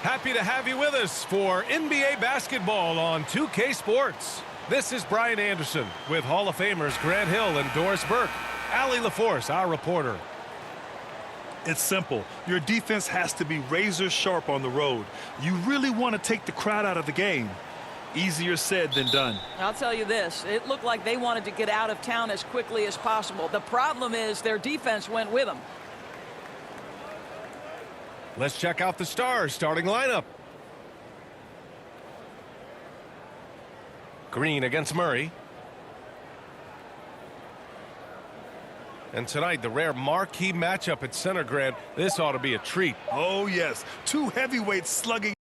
Happy to have you with us for NBA basketball on 2K Sports. This is Brian Anderson with Hall of Famers Grant Hill and Doris Burke. Allie LaForce, our reporter. It's simple. Your defense has to be razor sharp on the road. You really want to take the crowd out of the game. Easier said than done. I'll tell you this, it looked like they wanted to get out of town as quickly as possible. The problem is their defense went with them. Let's check out the Stars starting lineup. Green against Murray. And tonight, the rare marquee matchup at center, Grant. This ought to be a treat. Oh, yes. Two heavyweights slugging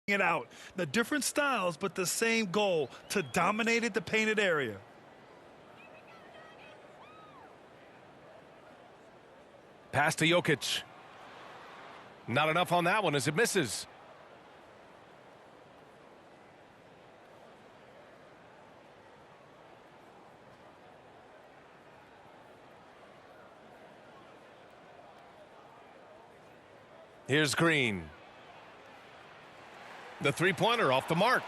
it out. The different styles, but the same goal, to dominate the painted area. Pass to Jokic. Not enough on that one as it misses. Here's Green. The three-pointer off the mark.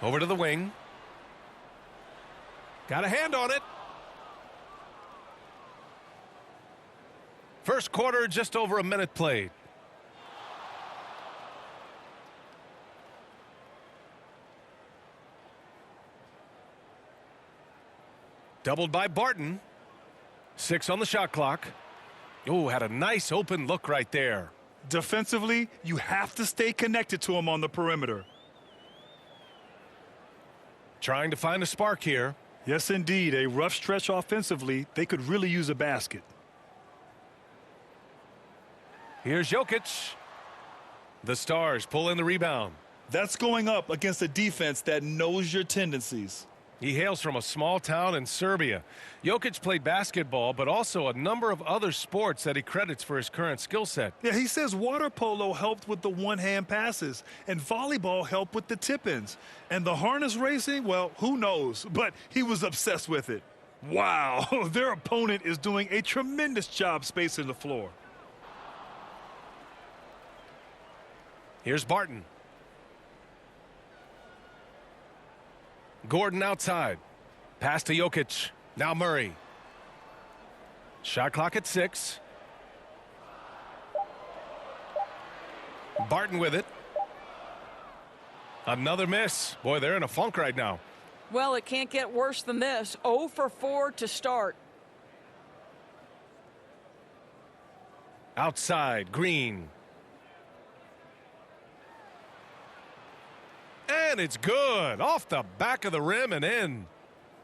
Over to the wing. Got a hand on it. First quarter, just over a minute played. Doubled by Barton. 6 on the shot clock. Oh, had a nice open look right there. Defensively, you have to stay connected to him on the perimeter. Trying to find a spark here. Yes, indeed. A rough stretch offensively. They could really use a basket. Here's Jokic. The Stars pull in the rebound. That's going up against a defense that knows your tendencies. He hails from a small town in Serbia. Jokic played basketball, but also a number of other sports that he credits for his current skill set. Yeah, he says water polo helped with the one-hand passes, and volleyball helped with the tip-ins. And the harness racing, well, who knows? But he was obsessed with it. Wow, their opponent is doing a tremendous job spacing the floor. Here's Barton. Gordon outside. Pass to Jokic. Now Murray. Shot clock at 6. Barton with it. Another miss. Boy, they're in a funk right now. Well, it can't get worse than this. 0 for 4 to start. Outside, Green. And it's good. Off the back of the rim and in.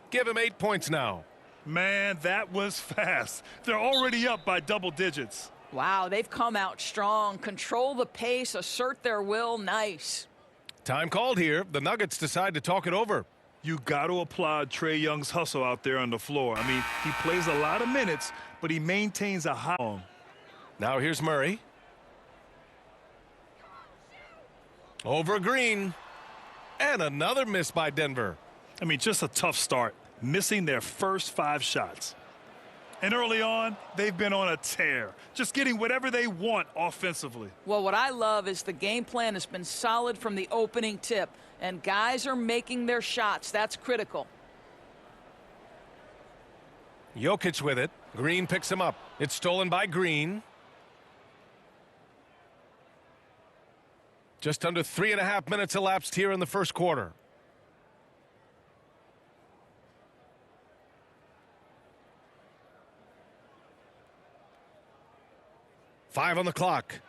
Give him 8 points now. Man, that was fast. They're already up by double digits. Wow, they've come out strong. Control the pace, assert their will. Nice. Time called here. The Nuggets decide to talk it over. You got to applaud Trae Young's hustle out there on the floor. I mean, he plays a lot of minutes, but he maintains a high. Now here's Murray. Over Green. And another miss by Denver. I mean, just a tough start, missing their first 5 shots. And early on, they've been on a tear, just getting whatever they want offensively. Well, what I love is the game plan has been solid from the opening tip, and guys are making their shots. That's critical. Jokic with it. Green picks him up. It's stolen by Green. Just under 3.5 minutes elapsed here in the first quarter. Five on the clock.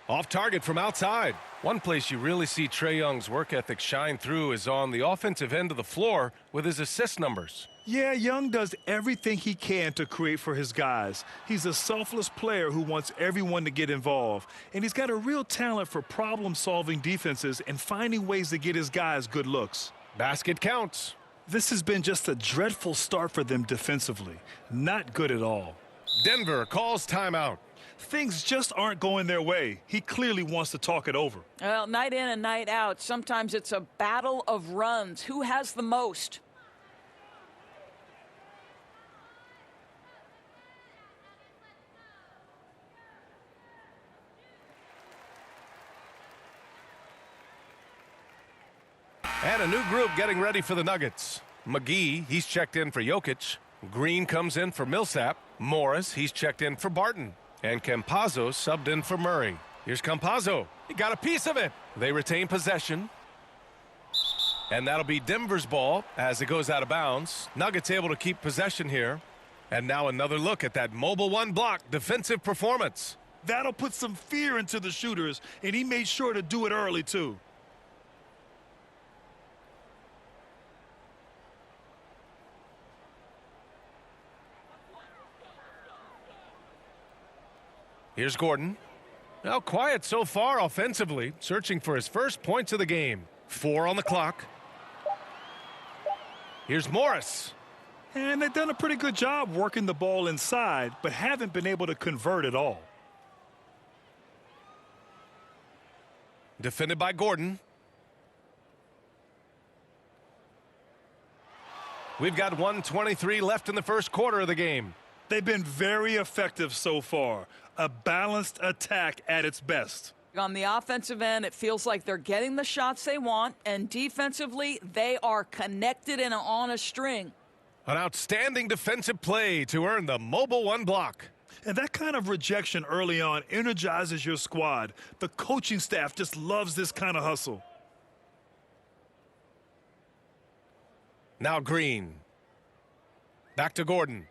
Off target from outside. One place you really see Trae Young's work ethic shine through is on the offensive end of the floor with his assist numbers. Yeah, Young does everything he can to create for his guys. He's a selfless player who wants everyone to get involved. And he's got a real talent for problem-solving defenses and finding ways to get his guys good looks. Basket counts. This has been just a dreadful start for them defensively. Not good at all. Denver calls timeout. Things just aren't going their way. He clearly wants to talk it over. Well, night in and night out, sometimes it's a battle of runs. Who has the most? And a new group getting ready for the Nuggets. McGee, he's checked in for Jokic. Green comes in for Millsap. Morris, he's checked in for Barton. And Campazzo subbed in for Murray. Here's Campazzo. He got a piece of it. They retain possession. And that'll be Denver's ball as it goes out of bounds. Nuggets able to keep possession here. And now another look at that mobile one block defensive performance. That'll put some fear into the shooters, and he made sure to do it early, too. Here's Gordon. Now quiet so far offensively, searching for his first points of the game. 4 on the clock. Here's Morris. And they've done a pretty good job working the ball inside, but haven't been able to convert at all. Defended by Gordon. We've got 1:23 left in the first quarter of the game. They've been very effective so far. A balanced attack at its best. On the offensive end, it feels like they're getting the shots they want, and defensively, they are connected and on a string. An outstanding defensive play to earn the mobile one block. And that kind of rejection early on energizes your squad. The coaching staff just loves this kind of hustle. Now Green. Back to Gordon.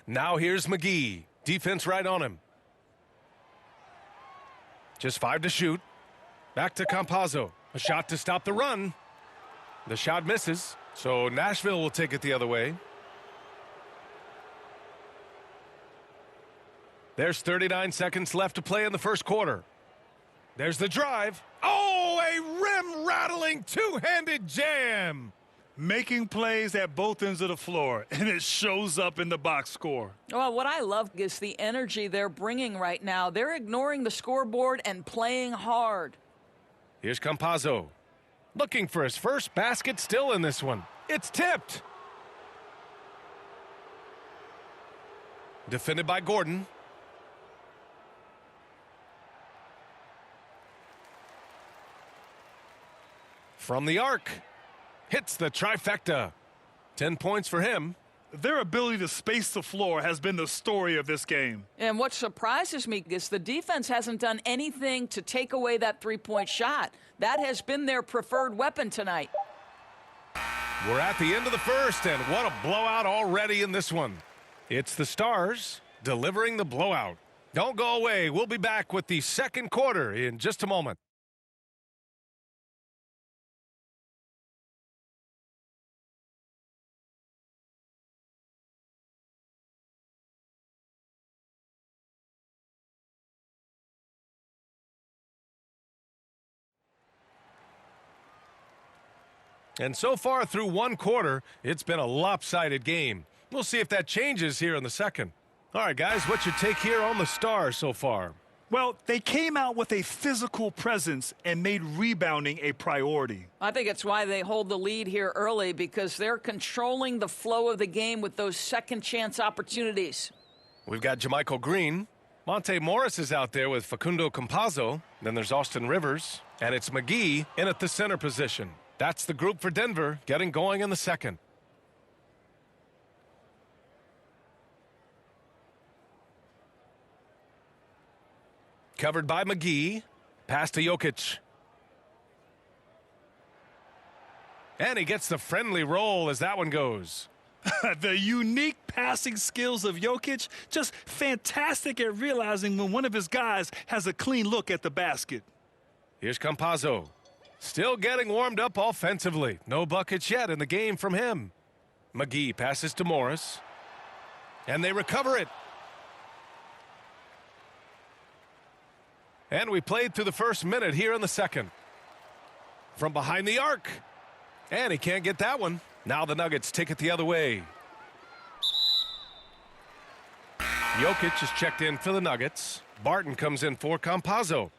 Now here's McGee. Defense right on him. Just 5 to shoot. Back to Campazzo. A shot to stop the run. The shot misses, so Nashville will take it the other way. There's 39 seconds left to play in the first quarter. There's the drive. Oh, a rim-rattling two-handed jam. Making plays at both ends of the floor, and it shows up in the box score. Well, what I love is the energy they're bringing right now. They're ignoring the scoreboard and playing hard. Here's Campazzo. Looking for his first basket still in this one. It's tipped. Defended by Gordon. From the arc. Hits the trifecta. 10 points for him. Their ability to space the floor has been the story of this game. And what surprises me is the defense hasn't done anything to take away that three-point shot. That has been their preferred weapon tonight. We're at the end of the first, and what a blowout already in this one. It's the Stars delivering the blowout. Don't go away. We'll be back with the second quarter in just a moment. And so far through one quarter, it's been a lopsided game. We'll see if that changes here in the second. All right, guys, what's your take here on the Stars so far? Well, they came out with a physical presence and made rebounding a priority. I think it's why they hold the lead here early, because they're controlling the flow of the game with those second chance opportunities. We've got JaMychal Green. Monte Morris is out there with Facundo Campazzo. Then there's Austin Rivers. And it's McGee in at the center position. That's the group for Denver getting going in the second. Covered by McGee. Pass to Jokic. And he gets the friendly roll as that one goes. The unique passing skills of Jokic, just fantastic at realizing when one of his guys has a clean look at the basket. Here's Campazzo. Still getting warmed up offensively. No buckets yet in the game from him. McGee passes to Morris. And they recover it. And we played through the first minute here in the second. From behind the arc. And he can't get that one. Now the Nuggets take it the other way. Jokic is checked in for the Nuggets. Barton comes in for Campazzo.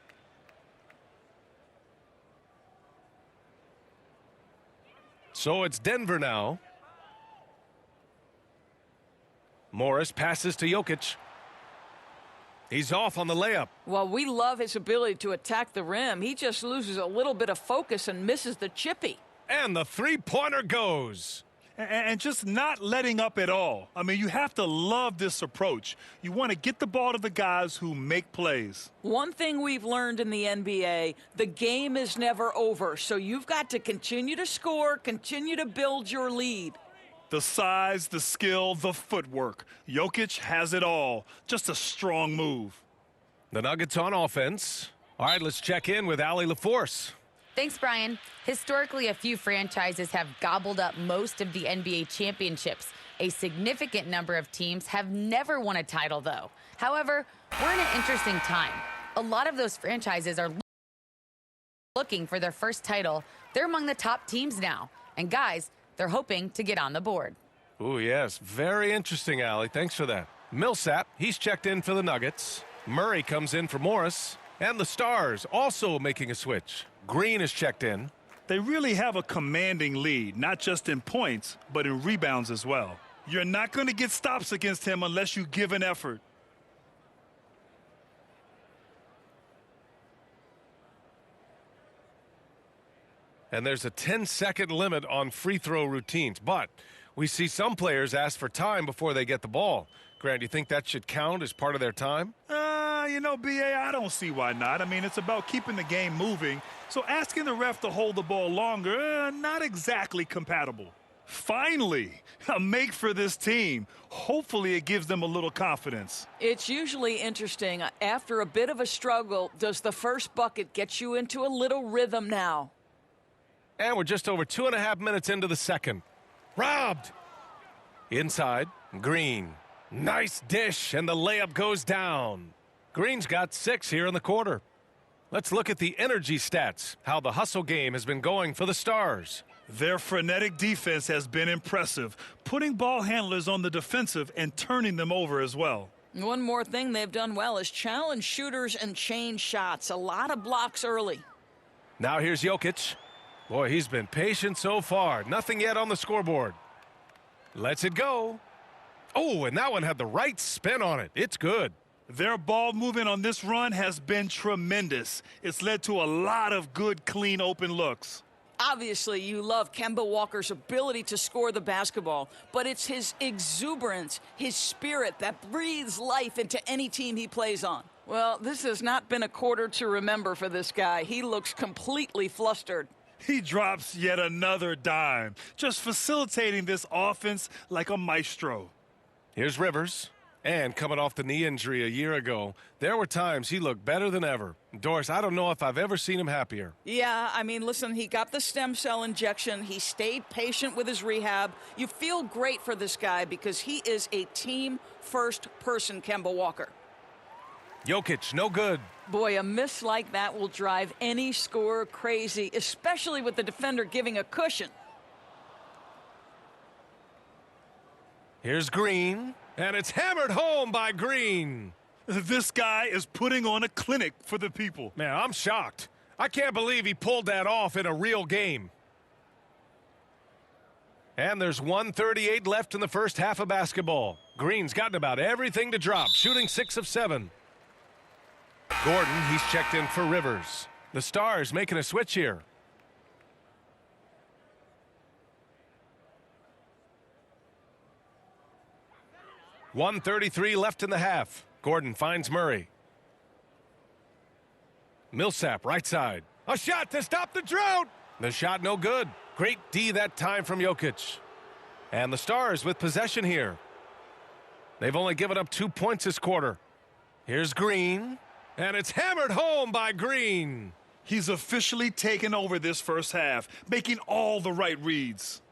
So it's Denver now. Morris passes to Jokic. He's off on the layup. Well, we love his ability to attack the rim. He just loses a little bit of focus and misses the chippy. And the three-pointer goes. And just not letting up at all. I mean, you have to love this approach. You want to get the ball to the guys who make plays. One thing we've learned in the NBA, the game is never over. So you've got to continue to score, continue to build your lead. The size, the skill, the footwork. Jokic has it all. Just a strong move. The Nuggets on offense. All right, let's check in with Allie LaForce. Thanks, Brian. Historically, a few franchises have gobbled up most of the NBA championships. A significant number of teams have never won a title, though. However, we're in an interesting time. A lot of those franchises are looking for their first title. They're among the top teams now. And guys, they're hoping to get on the board. Oh, yes. Very interesting, Allie. Thanks for that. Millsap, he's checked in for the Nuggets. Murray comes in for Morris. And the Stars also making a switch. Green is checked in. They really have a commanding lead, not just in points, but in rebounds as well. You're not going to get stops against him unless you give an effort. And there's a 10-second limit on free throw routines. But we see some players ask for time before they get the ball. Grant, do you think that should count as part of their time? You know, B.A., I don't see why not. I mean, it's about keeping the game moving. So asking the ref to hold the ball longer, not exactly compatible. Finally, a make for this team. Hopefully it gives them a little confidence. It's usually interesting. After a bit of a struggle, does the first bucket get you into a little rhythm now? And we're just over 2.5 minutes into the second. Robbed. Inside, Green. Nice dish, and the layup goes down. Green's got 6 here in the quarter. Let's look at the energy stats, how the hustle game has been going for the Stars. Their frenetic defense has been impressive, putting ball handlers on the defensive and turning them over as well. One more thing they've done well is challenge shooters and change shots. A lot of blocks early. Now here's Jokic. Boy, he's been patient so far. Nothing yet on the scoreboard. Lets it go. Oh, and that one had the right spin on it. It's good. Their ball movement on this run has been tremendous. It's led to a lot of good, clean, open looks. Obviously, you love Kemba Walker's ability to score the basketball, but it's his exuberance, his spirit that breathes life into any team he plays on. Well, this has not been a quarter to remember for this guy. He looks completely flustered. He drops yet another dime, just facilitating this offense like a maestro. Here's Rivers. And coming off the knee injury a year ago, there were times he looked better than ever. Doris, I don't know if I've ever seen him happier. Yeah, I mean, listen, he got the stem cell injection. He stayed patient with his rehab. You feel great for this guy because he is a team-first person, Kemba Walker. Jokic, no good. Boy, a miss like that will drive any scorer crazy, especially with the defender giving a cushion. Here's Green. And it's hammered home by Green. This guy is putting on a clinic for the people. Man, I'm shocked. I can't believe he pulled that off in a real game. And there's 1:38 left in the first half of basketball. Green's gotten about everything to drop, shooting 6 of 7. Gordon, he's checked in for Rivers. The Stars making a switch here. .133 left in the half. Gordon finds Murray. Millsap, right side. A shot to stop the drought. The shot no good. Great D that time from Jokic. And the Stars with possession here. They've only given up 2 points this quarter. Here's Green. And it's hammered home by Green. He's officially taken over this first half, making all the right reads.